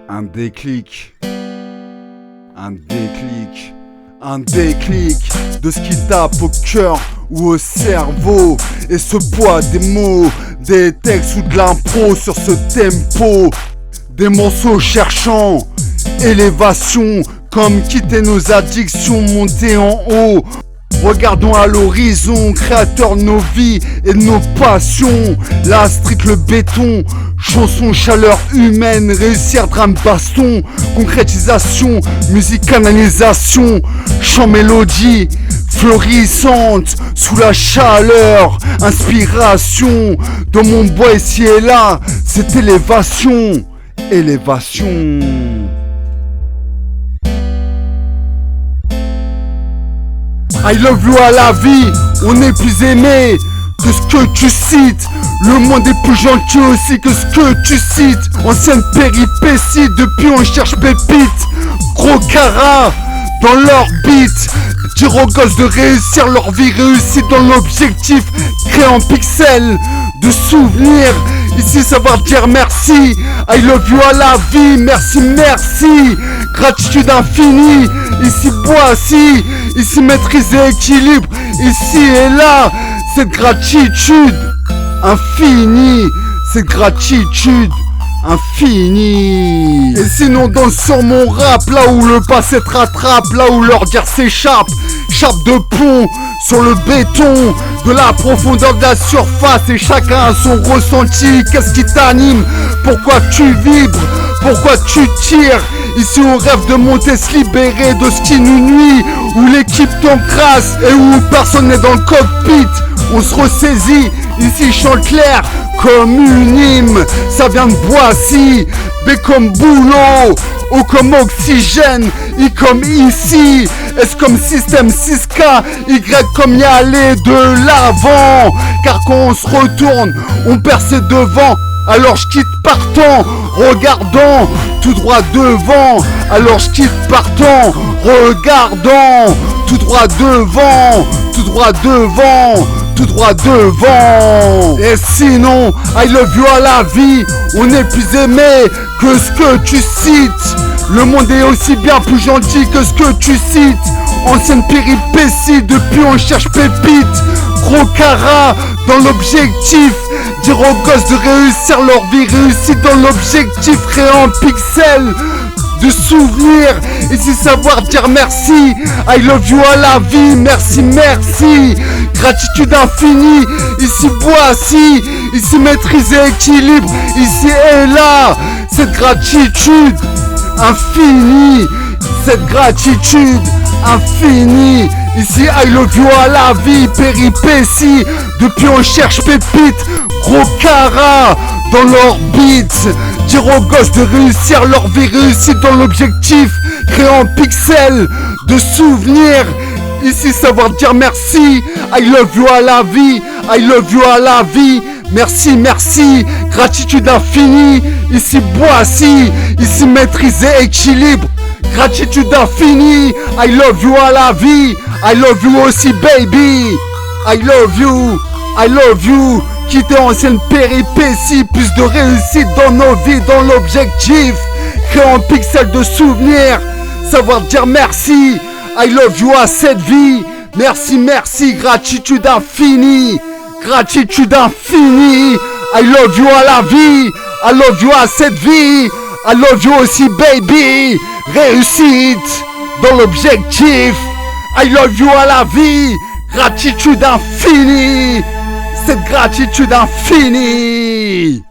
Un déclic, un déclic, un déclic de ce qui tape au cœur ou au cerveau. Et ce poids des mots, des textes ou de l'impro sur ce tempo. Des morceaux cherchant élévation, comme quitter nos addictions, monter en haut. Regardons à l'horizon, créateur de nos vies et de nos passions. La street, le béton, chanson, chaleur humaine, réussir, drame, baston, concrétisation, musique, canalisation, chant, mélodie, florissante, sous la chaleur, inspiration. Dans mon bois ici et là, c'est élévation, élévation. I love you à la vie, on est plus aimé que ce que tu cites. Le monde est plus gentil aussi que ce que tu cites. Ancienne péripétie, depuis on cherche pépites. Gros cara dans l'orbite. Dire aux gosses de réussir leur vie réussie dans l'objectif. Créé en pixels de souvenirs. Ici savoir dire merci. I love you à la vie, merci, merci. Gratitude infinie. Ici Boissy, ici maîtriser équilibre. Ici et là, cette gratitude infinie. Cette gratitude infinie. Et sinon danse sur mon rap, là où le passé te rattrape, là où leur guerre s'échappe. Chape de pont sur le béton, de la profondeur de la surface. Et chacun a son ressenti. Qu'est-ce qui t'anime? Pourquoi tu vibres? Pourquoi tu tires? Ici on rêve de monter, se libérer de ce qui nous nuit. Où l'équipe t'encrasse et où personne n'est dans le cockpit. On se ressaisit, ici chante clair comme une hymne. Ça vient de Boissy, B comme boulot, O comme oxygène, I comme ici, S comme système 6K, Y comme y aller de l'avant. Car quand on se retourne, on perd ses devants. Alors je quitte partant, regardant tout droit devant. Alors je quitte partant, regardant tout droit devant, tout droit devant, tout droit devant. Et sinon, I love you à la vie, on est plus aimé que ce que tu cites. Le monde est aussi bien plus gentil que ce que tu cites. Ancienne péripétie, depuis on cherche pépite. Gros cara dans l'objectif. Dire aux gosses de réussir leur vie réussie dans l'objectif. Créé en pixels de souvenirs. Ici savoir dire merci. I love you à la vie, merci, merci. Gratitude infinie. Ici Boissy, ici maîtriser équilibre. Ici et là, cette gratitude infinie. Cette gratitude infinie. Ici I love you à la vie, péripétie. Depuis on cherche pépite. Gros cara dans l'orbite. Dire aux gosses de réussir leur vie réussie dans l'objectif. Créé en pixels de souvenirs. Ici savoir dire merci. I love you à la vie, I love you à la vie. Merci, merci, gratitude infinie. Ici Boissy, ici maîtriser équilibre. Gratitude infinie. I love you à la vie, I love you aussi baby. I love you, I love you. Quitter ancienne péripétie, plus de réussite dans nos vies, dans l'objectif. Créer un pixel de souvenirs, savoir dire merci. I love you à cette vie, merci, merci, gratitude infinie. Gratitude infinie. I love you à la vie, I love you à cette vie. I love you aussi baby. Réussite dans l'objectif. I love you à la vie, gratitude infinie. Cette gratitude infinie.